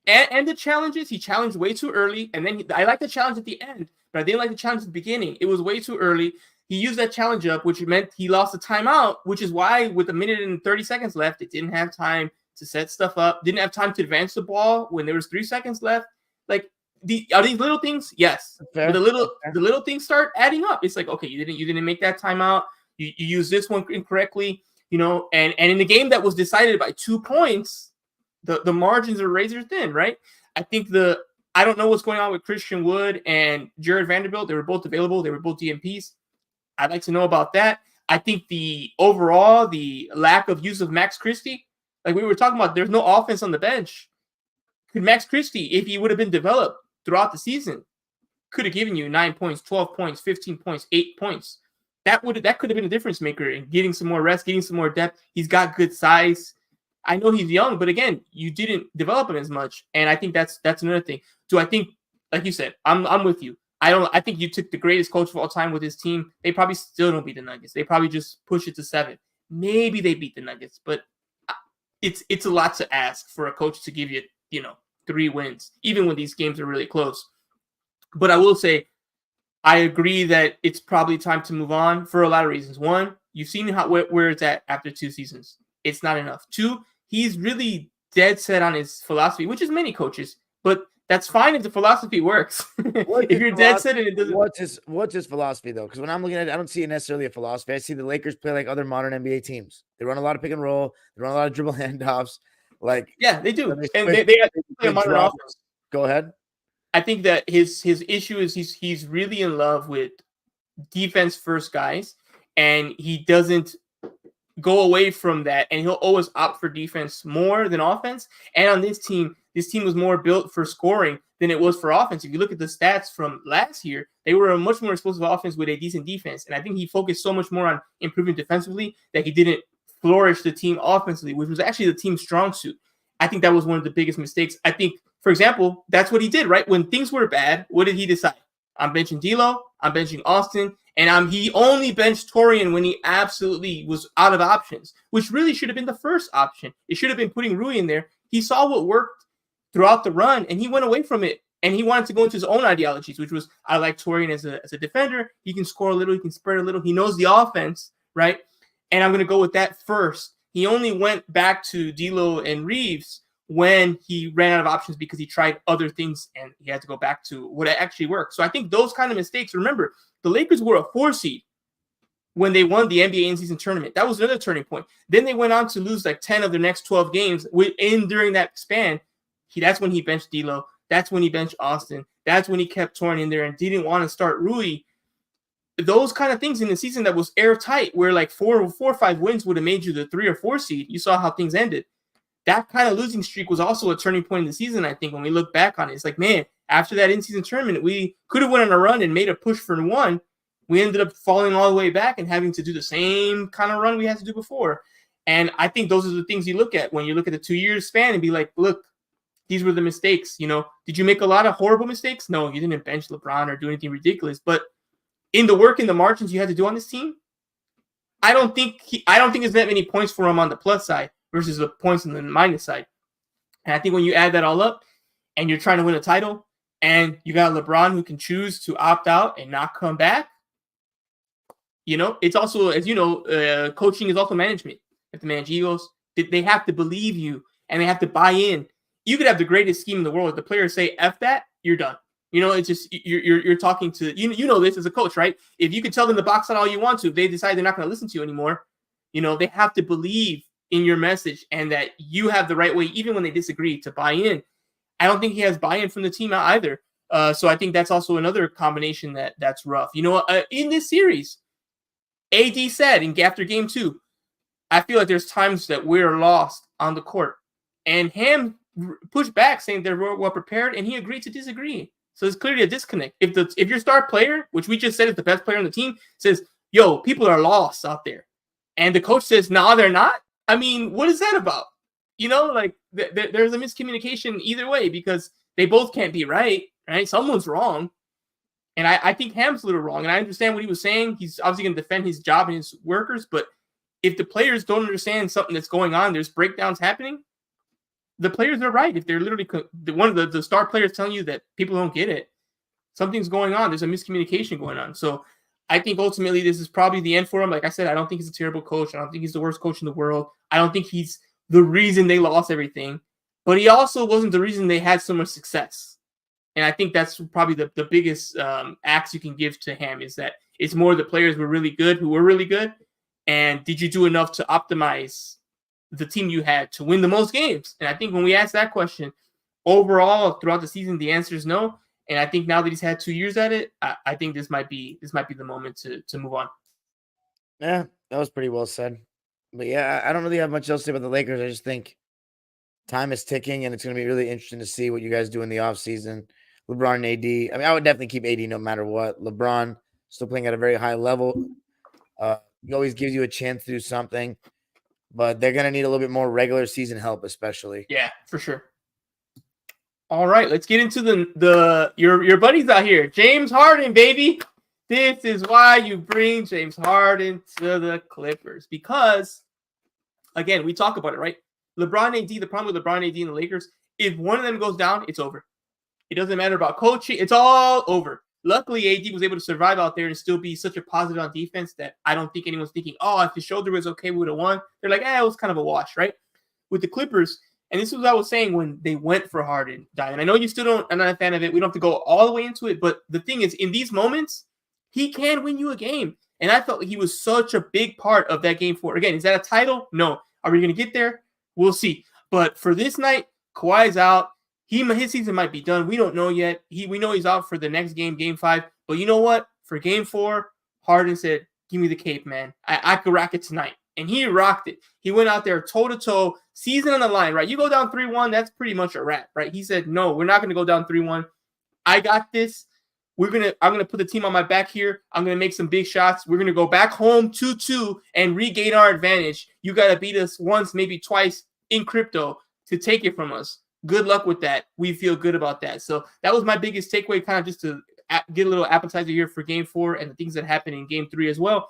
Speaker 1: And the challenges, he challenged way too early. And then I like the challenge at the end, but I didn't like the challenge at the beginning. It was way too early. He used that challenge up, which meant he lost a timeout, which is why with 1 minute and 30 seconds left, it didn't have time to set stuff up, didn't have time to advance the ball when there was 3 seconds left. Like, are these little things? Yes. But the little things start adding up. It's like, okay, you didn't make that timeout. You used this one incorrectly, and in the game that was decided by 2 points, the margins are razor thin, right? I think I don't know what's going on with Christian Wood and Jared Vanderbilt. They were both available. They were both DMPs. I'd like to know about that. I think the lack of use of Max Christie, like we were talking about, there's no offense on the bench. Could Max Christie, if he would have been developed throughout the season, could have given you 9 points, 12 points, 15 points, 8 points. That could have been a difference maker in getting some more rest, getting some more depth. He's got good size. I know he's young, but again, you didn't develop him as much. And I think that's another thing. So I think, like you said, I'm with you. I think you took the greatest coach of all time with his team. They probably still don't beat the Nuggets. They probably just push it to 7. Maybe they beat the Nuggets, but it's a lot to ask for a coach to give you, 3 wins, even when these games are really close. But I will say, I agree that it's probably time to move on for a lot of reasons. 1, you've seen where it's at after 2 seasons. It's not enough. 2, he's really dead set on his philosophy, which is many coaches, but that's fine if the philosophy works. If you're dead set and it doesn't.
Speaker 2: What's his philosophy though? Because when I'm looking at it, I don't see necessarily a philosophy. I see the Lakers play like other modern NBA teams. They run a lot of pick and roll. They run a lot of dribble handoffs. Like
Speaker 1: they do, and they play a modern offense.
Speaker 2: Go ahead.
Speaker 1: I think that his issue is he's really in love with defense first guys, and he doesn't go away from that, and he'll always opt for defense more than offense. And on this team was more built for scoring than it was for offense. If you look at the stats from last year, They were a much more explosive offense with a decent defense. And I think he focused so much more on improving defensively that he didn't flourish the team offensively, which was actually the team's strong suit. I think that was one of the biggest mistakes. I think, for example, that's what he did, right? When things were bad, what did he decide? I'm benching D'Lo, I'm benching Austin, and he only benched Torian when he absolutely was out of options, which really should have been the first option. It should have been putting Rui in there. He saw what worked throughout the run, and he went away from it. And he wanted to go into his own ideologies, which was, I like Torian as a defender. He can score a little, he can spread a little. He knows the offense, right? And I'm going to go with that first. He only went back to D'Lo and Reeves when he ran out of options because he tried other things and he had to go back to what actually worked. So I think those kind of mistakes, remember, the Lakers were a 4 seed when they won the NBA in-season tournament. That was another turning point. Then they went on to lose like 10 of their next 12 games during that span. That's when he benched D'Lo. That's when he benched Austin. That's when he kept Torian in there and didn't want to start Rui. Those kind of things in the season that was airtight, where like 4 or 5 wins would have made you the 3 or 4 seed. You saw how things ended. That kind of losing streak was also a turning point in the season, I think, when we look back on it. It's like, man, after that in-season tournament, we could have went on a run and made a push for 1. We ended up falling all the way back and having to do the same kind of run we had to do before. And I think those are the things you look at when you look at the 2-year span and be like, look, these were the mistakes. You know, did you make a lot of horrible mistakes? No, you didn't bench LeBron or do anything ridiculous. But in the work, in the margins you had to do on this team, I don't think there's that many points for him on the plus side versus the points on the minus side. And I think when you add that all up and you're trying to win a title and you got LeBron who can choose to opt out and not come back, you know, it's also, as you know, coaching is also management. If the manage egos, they have to believe you and they have to buy in. You could have the greatest scheme in the world. If the players say F that, you're done. You know, it's just you're talking to you know this as a coach, right? If you can tell them to box out all you want to, if they decide they're not going to listen to you anymore, you know, they have to believe in your message and that you have the right way, even when they disagree, to buy in. I don't think he has buy-in from the team either. So I think that's also another combination that's rough. You know, in this series, AD said after game 2, I feel like there's times that we're lost on the court, and Ham pushed back saying they're well prepared, and he agreed to disagree. So it's clearly a disconnect. If your star player, which we just said is the best player on the team, says, yo, people are lost out there, and the coach says, nah, they're not. I mean, what is that about? You know, like there's a miscommunication either way because they both can't be right? Someone's wrong. And I think Ham's a little wrong, and I understand what he was saying. He's obviously going to defend his job and his workers, but if the players don't understand something that's going on, there's breakdowns happening, the players are right. If they're literally one of the star players telling you that people don't get it, something's going on. There's a miscommunication going on. So I think ultimately this is probably the end for him. Like I said, I don't think he's a terrible coach. I don't think he's the worst coach in the world. I don't think he's the reason they lost everything, but he also wasn't the reason they had so much success. And I think that's probably the biggest axe you can give to Ham is that it's more the players who were really good. And did you do enough to optimize the team you had to win the most games? And I think when we ask that question, overall throughout the season, the answer is no. And I think now that he's had 2 years at it, I think this might be the moment to move on.
Speaker 2: Yeah, that was pretty well said. But yeah, I don't really have much else to say about the Lakers. I just think time is ticking, and it's going to be really interesting to see what you guys do in the offseason. LeBron and AD. I mean, I would definitely keep AD no matter what. LeBron still playing at a very high level. He always gives you a chance to do something, but they're going to need a little bit more regular season help, especially.
Speaker 1: Yeah, for sure. All right, let's get into your buddies out here. James Harden, baby. This is why you bring James Harden to the Clippers. Because, again, we talk about it, right? LeBron AD, the problem with LeBron AD and the Lakers, if one of them goes down, it's over. It doesn't matter about coaching. It's all over. Luckily, AD was able to survive out there and still be such a positive on defense that I don't think anyone's thinking, oh, if his shoulder was okay, we would have won. They're like, it was kind of a wash, right? With the Clippers, and this is what I was saying when they went for Harden, Diamond. I know you still are not a fan of it. We don't have to go all the way into it, but the thing is, in these moments, he can win you a game. And I felt like he was such a big part of that game 4. Again, is that a title? No. Are we going to get there? We'll see. But for this night, Kawhi's out. His season might be done. We don't know yet. We know he's out for the next game, game 5. But you know what? For game 4, Harden said, give me the cape, man. I could rock it tonight. And he rocked it. He went out there toe-to-toe, season on the line, right? You go down 3-1, that's pretty much a wrap, right? He said, no, we're not going to go down 3-1. I got this. I'm gonna put the team on my back here. I'm gonna make some big shots. We're gonna go back home 2-2 and regain our advantage. You gotta beat us once, maybe twice in crypto to take it from us. Good luck with that. We feel good about that. So that was my biggest takeaway, kind of just to get a little appetizer here for Game 4 and the things that happened in Game 3 as well.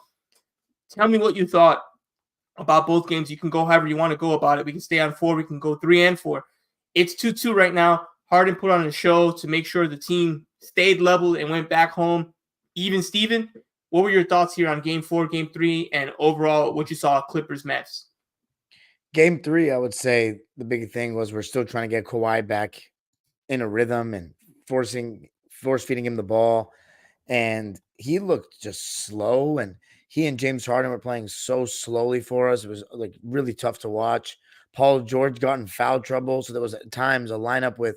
Speaker 1: Tell me what you thought about both games. You can go however you want to go about it. We can stay on 4. We can go 3 and 4. It's 2-2 right now. Harden put on a show to make sure the team stayed level and went back home. Even Steven, what were your thoughts here on Game 4, Game 3, and overall what you saw Clippers Mavs?
Speaker 2: Game 3, I would say the big thing was we're still trying to get Kawhi back in a rhythm and force feeding him the ball. And he looked just slow, and he and James Harden were playing so slowly for us. It was like really tough to watch. Paul George got in foul trouble, so there was at times a lineup with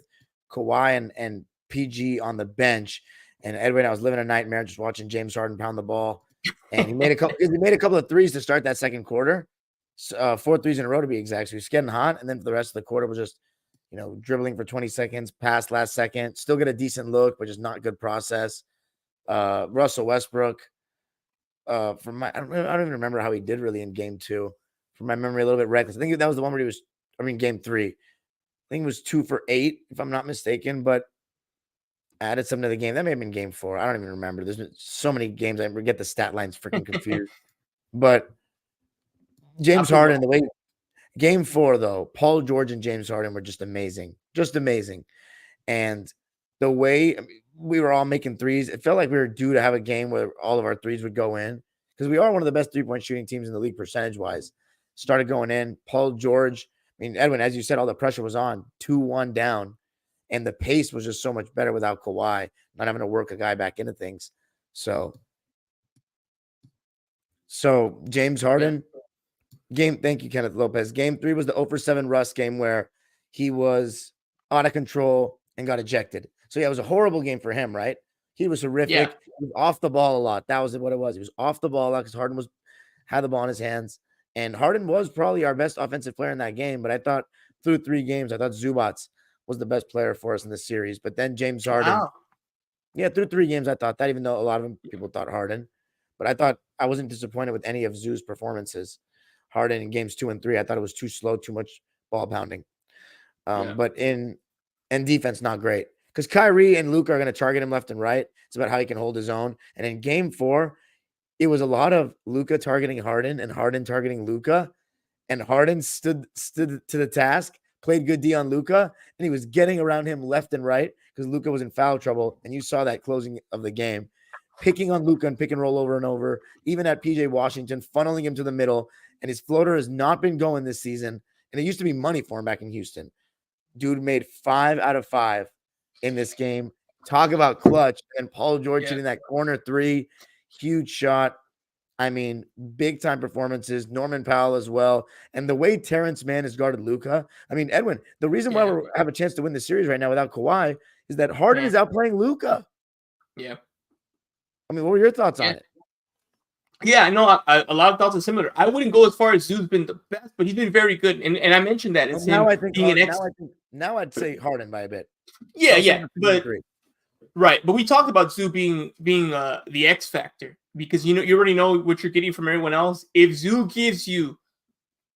Speaker 2: Kawhi and PG on the bench. And Edwin, I was living a nightmare just watching James Harden pound the ball. And he made a couple of threes to start that second quarter. 4 threes in a row to be exact. So he was getting hot, and then for the rest of the quarter was just, dribbling for 20 seconds, pass last second, still get a decent look, but just not good process. Russell Westbrook, I don't even remember how he did really in Game 2. From my memory, a little bit reckless. I think that was the one where Game 3. I think it was 2 for 8, if I'm not mistaken, but added something to the game. That may have been Game 4. I don't even remember. There's been so many games I get the stat lines freaking confused. But James Harden, the way Game 4 though, Paul George and James Harden were just amazing, and the way we were all making threes, it felt like we were due to have a game where all of our threes would go in because we are one of the best 3-point shooting teams in the league percentage wise. Started going in. Paul George, Edwin, as you said, all the pressure was on, 2-1 down. And the pace was just so much better without Kawhi, not having to work a guy back into things. So James Harden, thank you, Kenneth Lopez. Game 3 was the 0-for-7 Russ game where he was out of control and got ejected. So, it was a horrible game for him, right? He was horrific.
Speaker 1: Yeah.
Speaker 2: He was off the ball a lot. That was what it was. He was off the ball a lot because Harden had the ball in his hands. And Harden was probably our best offensive player in that game. But I thought through 3 games, I thought Zubats was the best player for us in the series. But then James Harden. Wow. Yeah, through 3 games, I thought that, even though a lot of people thought Harden. But I thought I wasn't disappointed with any of Zoo's performances. Harden in games 2 and 3, I thought it was too slow, too much ball pounding. But in defense, not great. Because Kyrie and Luka are going to target him left and right. It's about how he can hold his own. And in Game 4, it was a lot of Luka targeting Harden and Harden targeting Luka. And Harden stood to the task, played good D on Luka, and he was getting around him left and right because Luka was in foul trouble. And you saw that closing of the game. Picking on Luka and pick and roll over and over, even at PJ Washington, funneling him to the middle. And his floater has not been going this season. And it used to be money for him back in Houston. Dude made 5 out of 5 in this game. Talk about clutch. And Paul George hitting that corner 3. Huge shot. Big time performances. Norman Powell as well. And the way Terrence Mann has guarded Luka. Edwin, the reason why we have a chance to win the series right now without Kawhi is that Harden is outplaying Luka.
Speaker 1: Yeah.
Speaker 2: What were your thoughts on it?
Speaker 1: Yeah, I know a lot of thoughts are similar. I wouldn't go as far as Zoo's been the best, but he's been very good. And I mentioned that. It's
Speaker 2: now I'd say Harden by a bit.
Speaker 1: Yeah. But right. But we talked about Zoo being the X factor because you already know what you're getting from everyone else. If Zoo gives you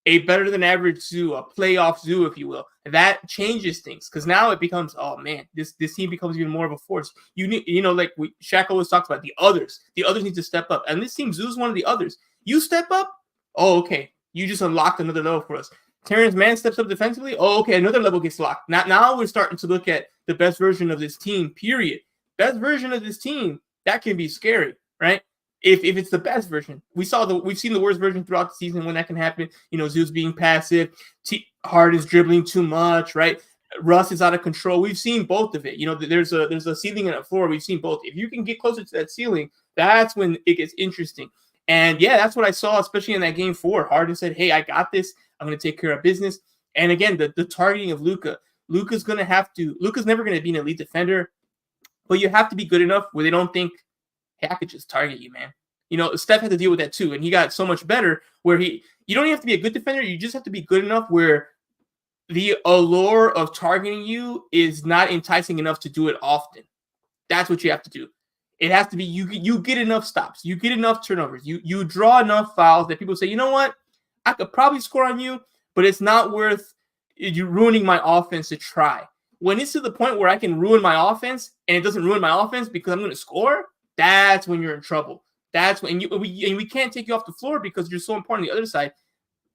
Speaker 1: a better than average Zoo, a playoff Zoo, if you will, that changes things because now it becomes, oh man, this team becomes even more of a force. You need, like Shaq always talks about the others need to step up, and this team Zoo's one of the others. You step up, oh okay, you just unlocked another level for us. Terrence Mann steps up defensively, oh okay, another level gets locked. Now we're starting to look at the best version of this team. Period. Best version of this team that can be scary, right? If it's the best version. We've seen the worst version throughout the season when that can happen. Zeus being passive, Harden's dribbling too much, right? Russ is out of control. We've seen both of it. There's a ceiling and a floor. We've seen both. If you can get closer to that ceiling, that's when it gets interesting. And yeah, that's what I saw, especially in that Game 4. Harden said, "Hey, I got this. I'm going to take care of business." And again, the targeting of Luka. Luka's never going to be an elite defender, but you have to be good enough where they don't think, hey, I could just target you, man. Steph had to deal with that too, and he got so much better where you don't even have to be a good defender. You just have to be good enough where the allure of targeting you is not enticing enough to do it often. That's what you have to do. It has to be you get enough stops, you get enough turnovers, you draw enough fouls that people say, you know what, I could probably score on you, but it's not worth you ruining my offense to try. When it's to the point where I can ruin my offense and it doesn't ruin my offense because I'm going to score, that's when you're in trouble. That's when we can't take you off the floor because you're so important on the other side.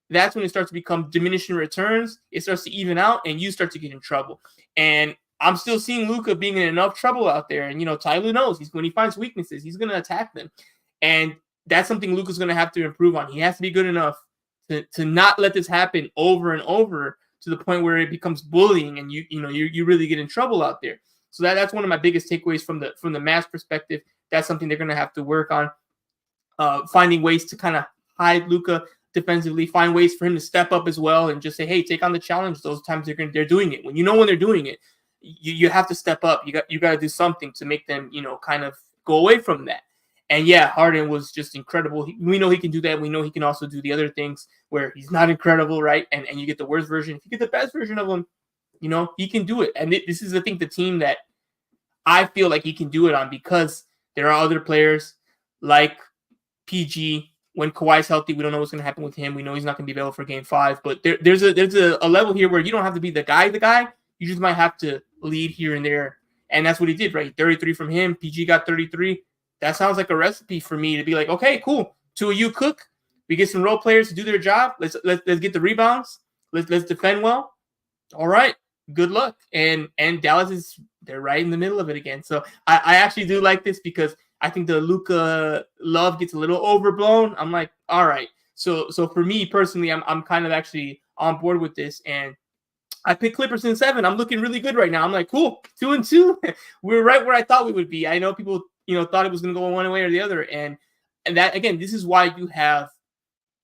Speaker 1: That's when it starts to become diminishing returns. It starts to even out, and you start to get in trouble. And I'm still seeing Luka being in enough trouble out there. And, Tyler knows when he finds weaknesses, he's going to attack them. And that's something Luka's going to have to improve on. He has to be good enough to not let this happen over and over to the point where it becomes bullying and you really get in trouble out there. So that's one of my biggest takeaways from the Mavs perspective. That's something they're going to have to work on. Finding ways to kind of hide Luka defensively, find ways for him to step up as well and just say, hey, take on the challenge. Those times they're doing it. When when they're doing it, you have to step up. You got to do something to make them, kind of go away from that. And yeah, Harden was just incredible. We know he can do that. We know he can also do the other things where he's not incredible, right? And you get the worst version. If you get the best version of him, he can do it. And this is, I think, the team that I feel like he can do it on, because there are other players like PG. When Kawhi's healthy, we don't know what's going to happen with him. We know he's not going to be available for Game 5. But there's a level here where you don't have to be the guy. You just might have to lead here and there. And that's what he did, right? 33 from him. PG got 33. That sounds like a recipe for me to be like, okay, cool. Two of you cook. We get some role players to do their job. Let's get the rebounds. Let's defend well. All right. Good luck. And Dallas they're right in the middle of it again. So I actually do like this, because I think the Luka love gets a little overblown. I'm like, all right. So for me personally, I'm kind of actually on board with this. And I picked Clippers in 7. I'm looking really good right now. I'm like, cool, 2-2. We're right where I thought we would be. I know people, thought it was going to go one way or the other. And that, again, this is why you have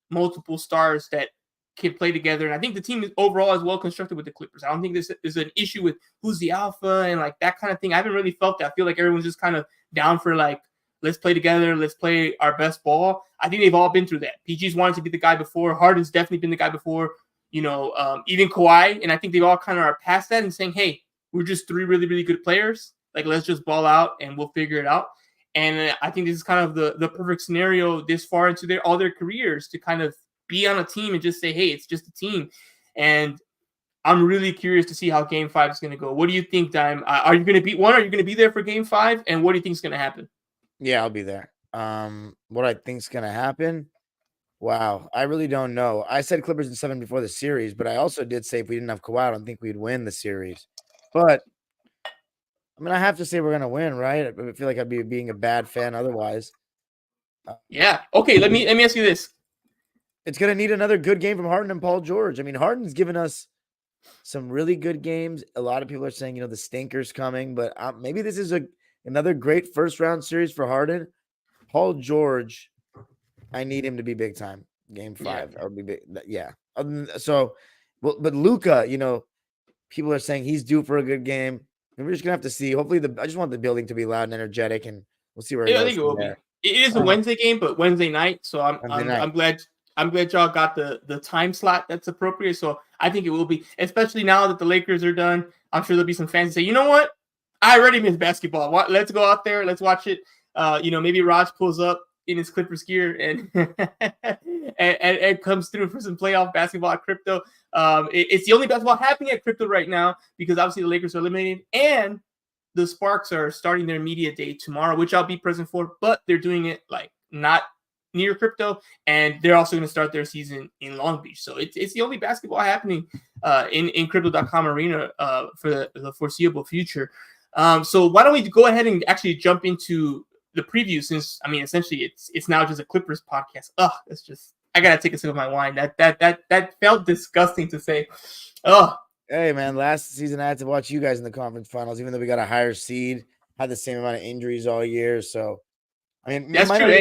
Speaker 1: multiple stars that can play together. And I think the team is overall is well constructed with the Clippers. I don't think there's an issue with who's the alpha and like that kind of thing. I haven't really felt that. I feel like everyone's just kind of down for like, let's play together. Let's play our best ball. I think they've all been through that. PG's wanted to be the guy before. Harden's definitely been the guy before. Even Kawhi. And I think they all kind of are past that and saying, hey, we're just 3 really, really good players. Like, let's just ball out and we'll figure it out. And I think this is kind of the perfect scenario this far into all their careers to kind of be on a team and just say, hey, it's just a team. And I'm really curious to see how Game 5 is going to go. What do you think, Dime? Are you going to beat one? Are you going to be there for Game 5? And what do you think is going to happen?
Speaker 2: Yeah, I'll be there. What I think is going to happen? Wow, I really don't know. I said Clippers in 7 before the series, but I also did say if we didn't have Kawhi, I don't think we'd win the series. But I mean, I have to say we're going to win, right? I feel like I'd be being a bad fan otherwise.
Speaker 1: Yeah. Okay, let me ask you this.
Speaker 2: It's going to need another good game from Harden and Paul George. I mean, Harden's given us some really good games. A lot of people are saying, the stinker's coming, but maybe this is another great first-round series for Harden. Paul George, I need him to be big time. Game 5.
Speaker 1: Yeah.
Speaker 2: I'll be big. Yeah. So, but Luka, people are saying he's due for a good game. And we're just gonna have to see. Hopefully, I just want the building to be loud and energetic, and we'll see where it goes.
Speaker 1: I think it will be. It is a Wednesday game, but Wednesday night. So I'm glad y'all got the time slot that's appropriate. So I think it will be, especially now that the Lakers are done. I'm sure there'll be some fans that say, you know what? I already miss basketball. Let's go out there. Let's watch it. Maybe Raj pulls up in his Clippers gear and comes through for some playoff basketball at Crypto. It's the only basketball happening at Crypto right now, because obviously the Lakers are eliminated and the Sparks are starting their media day tomorrow, which I'll be present for, but they're doing it like not near Crypto, and they're also going to start their season in Long Beach. So it's the only basketball happening in Crypto.com arena for the foreseeable future. So why don't we go ahead and actually jump into the preview, since essentially it's now just a Clippers podcast. It's just, I gotta take a sip of my wine. That felt disgusting to say.
Speaker 2: Hey man, last season I had to watch you guys in the conference finals, even though we got a higher seed, had the same amount of injuries all year. So
Speaker 1: that's true.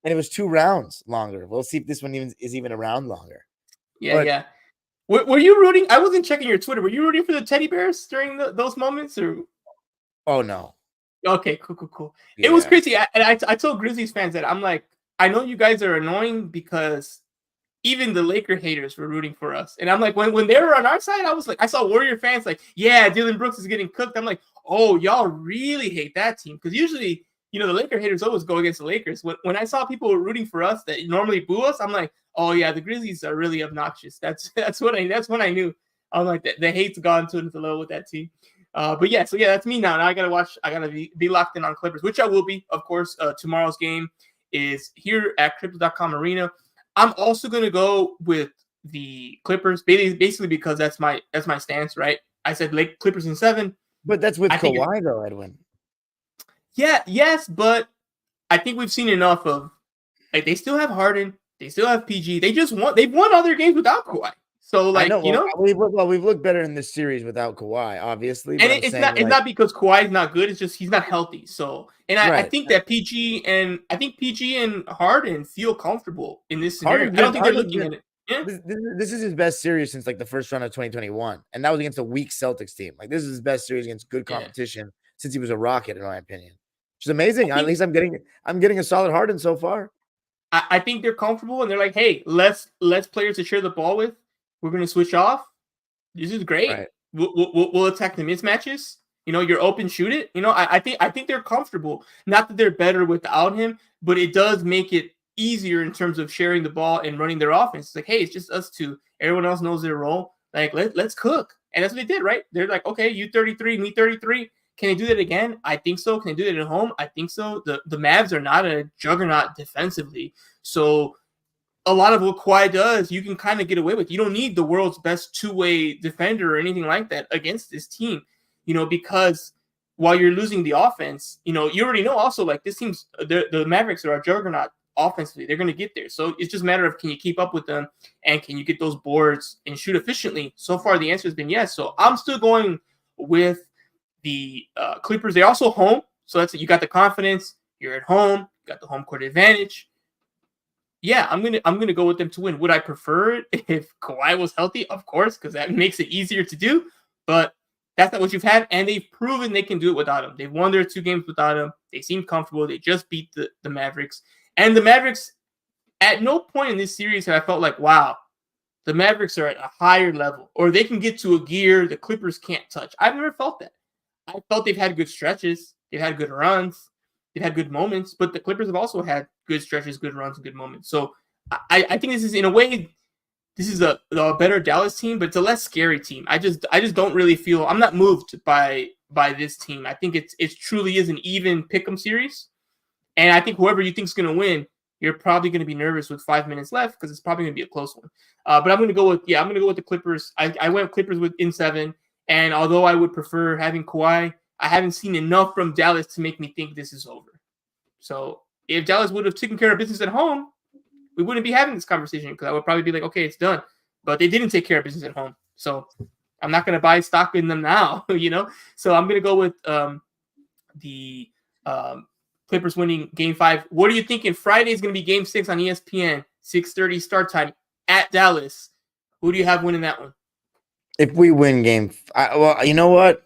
Speaker 2: And it was 2 rounds longer. We'll see if this one is even a round longer.
Speaker 1: Yeah. Were you rooting? I wasn't checking your Twitter. Were you rooting for the teddy bears during those moments, or?
Speaker 2: Oh no. Okay,
Speaker 1: cool. Yeah. It was crazy. I told Grizzlies fans that I'm like, I know you guys are annoying because even the Laker haters were rooting for us. And I'm like, when they were on our side, I was like, I saw Warrior fans like, yeah, Dylan Brooks is getting cooked. I'm like, oh, y'all really hate that team. Because usually the Laker haters always go against the Lakers. When I saw people rooting for us that normally boo us, I'm like, oh yeah, the Grizzlies are really obnoxious. That's when I knew. I'm like, the hate's gone to another level with that team. But yeah, so yeah, that's me now. Now I gotta be locked in on Clippers, which I will be, of course. Tomorrow's game is here at Crypto.com Arena. I'm also gonna go with the Clippers, basically because that's my stance, right? I said Clippers in 7.
Speaker 2: But that's with Kawhi though, Edwin.
Speaker 1: Yeah, yes, but I think we've seen enough of, like, they still have Harden, they still have PG. They've won other games without Kawhi. So like,
Speaker 2: we've looked better in this series without Kawhi, obviously.
Speaker 1: And it's not because Kawhi is not good. It's just he's not healthy. So, and I think that PG and Harden feel comfortable in this scenario. I don't think they're looking at it. Yeah.
Speaker 2: This is his best series since like the first round of 2021, and that was against a weak Celtics team. Like this is his best series against good competition since he was a Rocket, in my opinion. Which is amazing. At least I'm getting a solid Harden so far.
Speaker 1: I think they're comfortable, and they're like, hey, less players to share the ball with. We're going to switch off. This is great. Right. We'll attack the mismatches. You're open, shoot it. I think they're comfortable. Not that they're better without him, but it does make it easier in terms of sharing the ball and running their offense. It's like, hey, it's just us two. Everyone else knows their role. Like, let's cook. And that's what they did, right? They're like, okay, you 33, me 33. Can they do that again? I think so. Can they do that at home? I think so. The Mavs are not a juggernaut defensively. So a lot of what Kawhi does, you can kind of get away with. You don't need the world's best two-way defender or anything like that against this team, because while you're losing the offense, you already know also, like, this team's the Mavericks are a juggernaut offensively. They're going to get there. So it's just a matter of, can you keep up with them and can you get those boards and shoot efficiently? So far, the answer has been yes. So I'm still going with the Clippers. They're also home. So that's it. You got the confidence. You're at home. You got the home court advantage. Yeah, I'm gonna go with them to win. Would I prefer it if Kawhi was healthy? Of course, because that makes it easier to do. But that's not what you've had, and they've proven they can do it without him. They've won their 2 games without him. They seem comfortable. They just beat the Mavericks. And the Mavericks, at no point in this series have I felt like, wow, the Mavericks are at a higher level, or they can get to a gear the Clippers can't touch. I've never felt that. I felt they've had good stretches. They've had good runs. They've had good moments, but the Clippers have also had good stretches, good runs, and good moments. So I think this is, in a way, this is a better Dallas team, but it's a less scary team. I just don't really feel, I'm not moved by this team. I think it truly is an even pick'em series. And I think whoever you think is going to win, you're probably going to be nervous with 5 minutes left because it's probably going to be a close one. But I'm going to go with the Clippers. I went Clippers in 7. And although I would prefer having Kawhi, I haven't seen enough from Dallas to make me think this is over. So if Dallas would have taken care of business at home, we wouldn't be having this conversation, because I would probably be like, okay, it's done. But they didn't take care of business at home. So I'm not going to buy stock in them now, So I'm going to go with the Clippers winning Game 5. What are you thinking? Friday is going to be Game 6 on ESPN, 6:30 start time at Dallas. Who do you have winning that one?
Speaker 2: If we win well, you know what?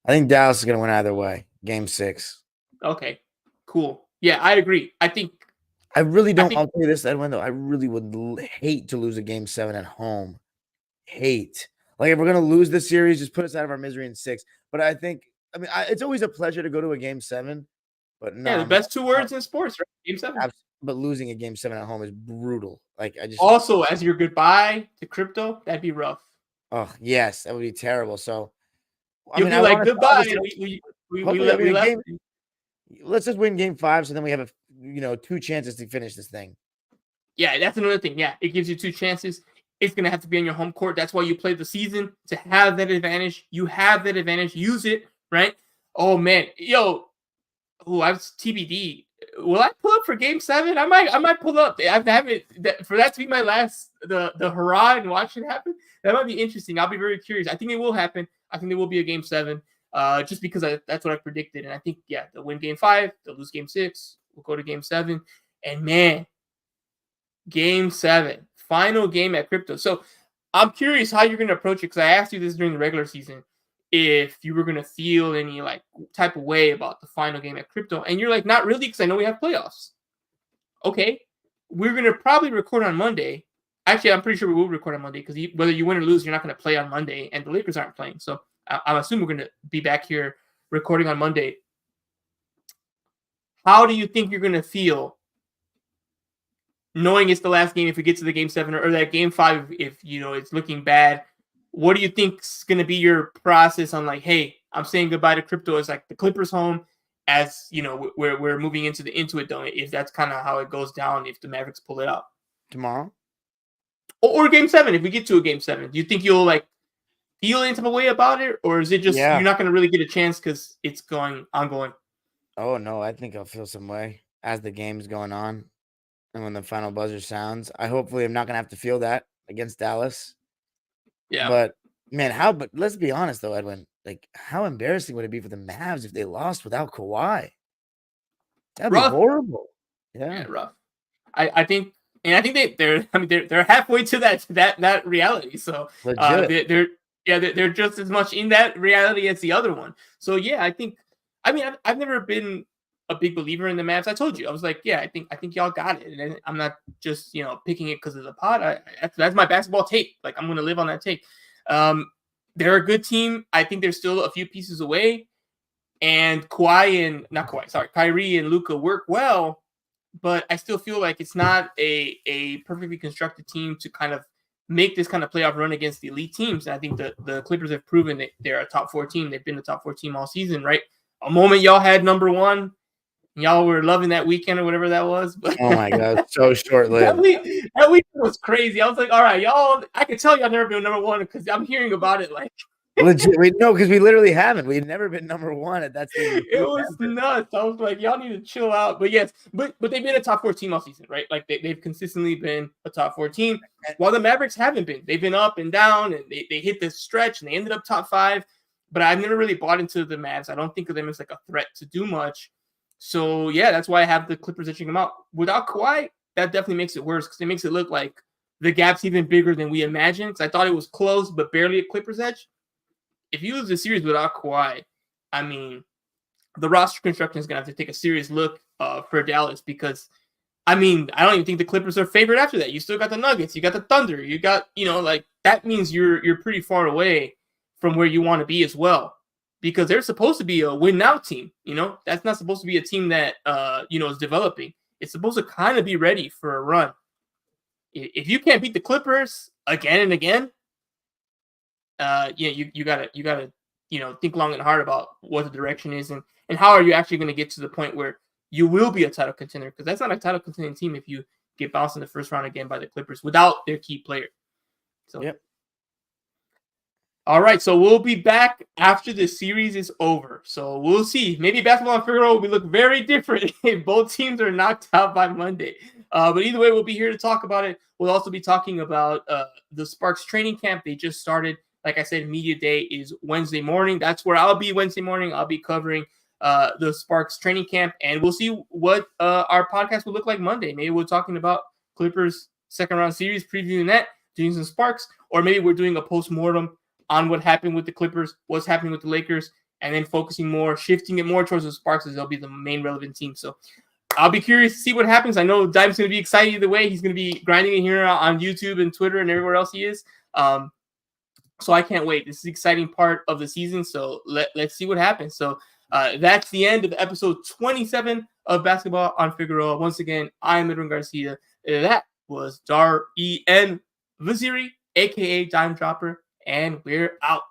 Speaker 2: I think Dallas is going to win either way. Game 6.
Speaker 1: Okay, cool. Yeah, I agree.
Speaker 2: I really don't. I'll tell you this, Edwin, though. I really would hate to lose a Game 7 at home. Hate. Like, if we're going to lose this series, just put us out of our misery in 6. But it's always a pleasure to go to a Game 7. But no.
Speaker 1: Yeah, the best 2 words in sports, right? Game 7.
Speaker 2: But losing a Game 7 at home is brutal. Like,
Speaker 1: Also, as your goodbye to crypto, that'd be rough.
Speaker 2: Oh, yes. That would be terrible. So,
Speaker 1: You'll be like, goodbye. We left.
Speaker 2: Let's just win Game 5, so then we have 2 chances to finish this thing.
Speaker 1: Yeah, that's another thing. Yeah, it gives you 2 chances. It's gonna have to be on your home court. That's why you play the season, to have that advantage. You have that advantage. Use it, right? Oh man, I was TBD. Will I pull up for Game 7? I might pull up. I have it for that to be my last the hurrah and watch it happen. That might be interesting. I'll be very curious. I think it will happen. I think there will be a Game 7. Just because that's what I predicted. And I think, they'll win Game 5, they'll lose Game 6, we'll go to Game 7. And man, Game 7, final game at Crypto. So I'm curious how you're going to approach it, because I asked you this during the regular season, if you were going to feel any type of way about the final game at Crypto. And you're like, not really, because I know we have playoffs. Okay, we're going to probably record on Monday. Actually, I'm pretty sure we will record on Monday, because whether you win or lose, you're not going to play on Monday, and the Lakers aren't playing. So I'm assuming we're going to be back here recording on Monday. how do you think you're going to feel knowing it's the last game if we get to the game 7 or that game 5 if it's looking bad? What do you think's going to be your process on like, hey, I'm saying goodbye to crypto as like the Clippers home, as we're moving into the Intuit Dome, if that's kind of how it goes down if the Mavericks pull it out
Speaker 2: tomorrow
Speaker 1: or game 7? If we get to a game 7, do you think you'll like feel any type of way about it, or is it just you're not going to really get a chance because it's ongoing?
Speaker 2: Oh no, I think I'll feel some way as the game's going on and when the final buzzer sounds. Hopefully I'm not going to have to feel that against Dallas.
Speaker 1: Yeah.
Speaker 2: But man, but let's be honest though, Edwin, like how embarrassing would it be for the Mavs if they lost without Kawhi? That'd be horrible. Yeah,
Speaker 1: rough. I think they're halfway to that reality. So they're just as much in that reality as the other one. So yeah, I've never been a big believer in the Mavs. I told you, I was like, yeah, I think y'all got it, and I'm not just picking it because of the pod. That's my basketball tape. Like I'm gonna live on that tape. They're a good team. I think they're still a few pieces away, and Kyrie and Luka work well, but I still feel like it's not a perfectly constructed team to kind of make this kind of playoff run against the elite teams. And I think the Clippers have proven that they're a top 4 team. They've been a top 4 team all season, right? A moment y'all had number 1. Y'all were loving that weekend or whatever that was. But
Speaker 2: oh my God, so short-lived.
Speaker 1: that weekend was crazy. I was like, all right, y'all, I can tell y'all never been number 1 because I'm hearing about it like
Speaker 2: legit. No, because we literally haven't. We've never been number 1 at that stage.
Speaker 1: It was nuts. I was like, y'all need to chill out. But yes, but they've been a top 4 team all season, right? Like they've consistently been a top 4 team, while the Mavericks haven't been. They've been up and down, and they hit this stretch, and they ended up top 5. But I've never really bought into the Mavs. I don't think of them as like a threat to do much. So yeah, that's why I have the Clippers edging them out. Without Kawhi, that definitely makes it worse because it makes it look like the gap's even bigger than we imagined. Because I thought it was close, but barely a Clippers edge. If you lose the series without Kawhi, I mean, the roster construction is going to have to take a serious look for Dallas because, I mean, I don't even think the Clippers are favored after that. You still got the Nuggets, you got the Thunder, you got, like that means you're pretty far away from where you want to be as well because they're supposed to be a win now team. That's not supposed to be a team that, is developing. It's supposed to kind of be ready for a run. If you can't beat the Clippers again and again, you gotta think long and hard about what the direction is and how are you actually going to get to the point where you will be a title contender, because that's not a title contending team if you get bounced in the first round again by the Clippers without their key player. So
Speaker 2: yep.
Speaker 1: All right, so we'll be back after the series is over. So we'll see. Maybe basketball on Figueroa will look very different if both teams are knocked out by Monday. But either way, we'll be here to talk about it. We'll also be talking about the Sparks training camp. They just started. Like I said, media day is Wednesday morning. That's where I'll be Wednesday morning. I'll be covering the Sparks training camp, and we'll see what our podcast will look like Monday. Maybe we're talking about Clippers second round series, previewing that, doing some Sparks, or maybe we're doing a postmortem on what happened with the Clippers, what's happening with the Lakers, and then shifting it more towards the Sparks as they'll be the main relevant team. So I'll be curious to see what happens. I know Dime's going to be excited either way. He's going to be grinding it here on YouTube and Twitter and everywhere else he is. So I can't wait. This is the exciting part of the season. So let's see what happens. So that's the end of episode 27 of Basketball on Figueroa. Once again, I'm Edwin Garcia. That was Dar E.N. Vaziri, a.k.a. Dime Dropper, and we're out.